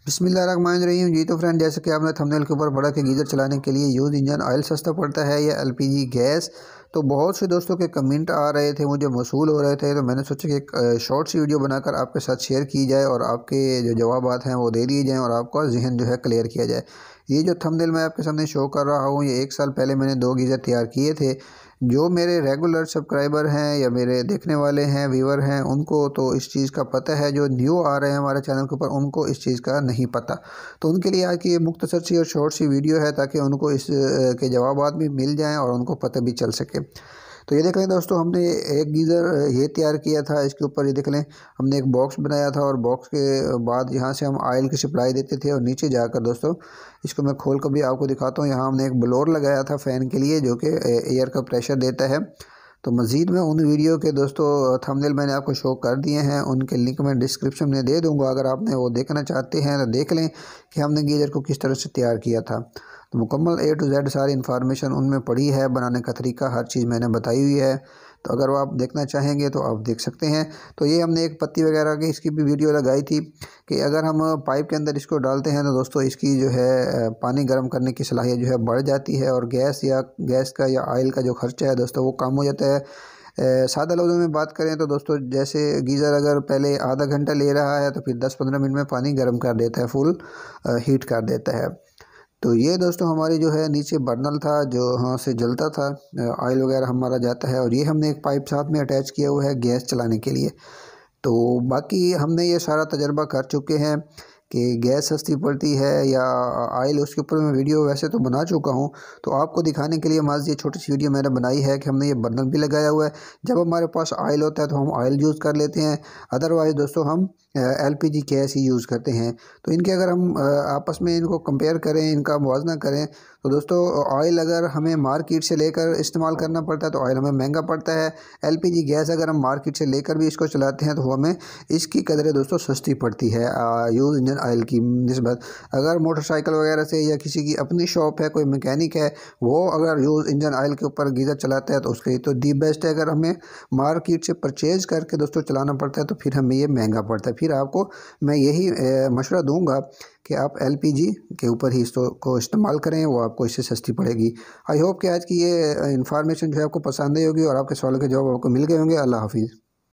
बिस्मिल्लाहिर्रहमानिर्रहीम। जी तो फ्रेंड, जैसे कि आपने थंबनेल के ऊपर पढ़ा कि गीज़र चलाने के लिए यूज़ इंजन ऑयल सस्ता पड़ता है या एलपीजी गैस। तो बहुत से दोस्तों के कमेंट आ रहे थे, मुझे मसूल हो रहे थे, तो मैंने सोचा कि एक शॉर्ट सी वीडियो बनाकर आपके साथ शेयर की जाए और आपके जो जवाबात हैं वो दे दिए जाएँ और आपका जहन जो है क्लियर किया जाए। ये जो थंबनेल मैं आपके सामने शो कर रहा हूँ, ये 1 साल पहले मैंने 2 गीज़र तैयार किए थे। जो मेरे रेगुलर सब्सक्राइबर हैं या मेरे देखने वाले हैं, व्यूवर हैं, उनको तो इस चीज़ का पता है। जो न्यू आ रहे हैं हमारे चैनल के ऊपर, उनको इस चीज़ का नहीं पता। तो उनके लिए आज की ये मुख्तसर सी और शॉर्ट सी वीडियो है, ताकि उनको इस के जवाबात भी मिल जाएं और उनको पता भी चल सके। तो ये देख लें दोस्तों, हमने एक गीज़र ये तैयार किया था। इसके ऊपर ये देख लें, हमने एक बॉक्स बनाया था और बॉक्स के बाद यहाँ से हम ऑयल की सप्लाई देते थे। और नीचे जाकर दोस्तों, इसको मैं खोल कर भी आपको दिखाता हूँ। यहाँ हमने एक ब्लोअर लगाया था फ़ैन के लिए, जो कि एयर का प्रेशर देता है। तो मज़ीद में उन वीडियो के दोस्तों थंबनेल मैंने आपको शो कर दिए हैं, उनके लिंक मैं डिस्क्रिप्शन में दे दूँगा। अगर आपने वो देखना चाहते हैं तो देख लें कि हमने गीज़र को किस तरह से तैयार किया था। तो मुकम्मल A to Z सारी इन्फॉर्मेशन उनमें पड़ी है, बनाने का तरीका हर चीज़ मैंने बताई हुई है। तो अगर वो आप देखना चाहेंगे तो आप देख सकते हैं। तो ये हमने एक पत्ती वगैरह की इसकी भी वीडियो लगाई थी कि अगर हम पाइप के अंदर इसको डालते हैं तो दोस्तों इसकी जो है पानी गर्म करने की सलाहियत जो है बढ़ जाती है और गैस का या ऑयल का जो खर्चा है दोस्तों वो कम हो जाता है। सादा लफ्ज़ों में बात करें तो दोस्तों, जैसे गीज़र अगर पहले आधा घंटा ले रहा है तो फिर 10-15 मिनट में पानी गर्म कर देता है, फुल हीट कर देता है। तो ये दोस्तों हमारी जो है नीचे बर्नल था, जो यहाँ से जलता था, ऑयल वगैरह हमारा जाता है। और ये हमने एक पाइप साथ में अटैच किया हुआ है गैस चलाने के लिए। तो बाकी हमने ये सारा तजर्बा कर चुके हैं कि गैस सस्ती पड़ती है या ऑयल, उसके ऊपर मैं वीडियो वैसे तो बना चुका हूँ। तो आपको दिखाने के लिए माज़ ये छोटी सी वीडियो मैंने बनाई है कि हमने ये बर्नल भी लगाया हुआ है। जब हमारे पास ऑयल होता है तो हम ऑयल यूज़ कर लेते हैं, अदरवाइज़ दोस्तों हम एलपीजी गैस ही यूज़ करते हैं। तो इनके अगर हम आपस में इनको कंपेयर करें, इनका मुवाजना करें, तो दोस्तों ऑयल अगर हमें मार्केट से लेकर इस्तेमाल करना पड़ता है तो ऑयल हमें महंगा पड़ता है। एलपीजी गैस अगर हम मार्केट से लेकर भी इसको चलाते हैं तो हमें इसकी कदरें दोस्तों सस्ती पड़ती है यूज़ इंजन ऑयल की निस्बत। अगर मोटरसाइकिल वगैरह से या किसी की अपनी शॉप है, कोई मैकेनिक है, वो अगर यूज़ इंजन ऑयल के ऊपर गीज़र चलाता है तो उसके लिए तो दी बेस्ट है। अगर हमें मार्केट से परचेज़ करके दोस्तों चलाना पड़ता है तो फिर हमें ये महंगा पड़ता है। फिर आपको मैं यही मशवरा दूंगा कि आप एलपीजी के ऊपर ही इसको इस्तेमाल करें, वो आपको इससे सस्ती पड़ेगी। आई होप कि आज की ये इन्फॉर्मेशन जो है आपको पसंद आई होगी और आपके सवालों के जवाब आपको मिल गए होंगे। अल्लाह हाफिज़।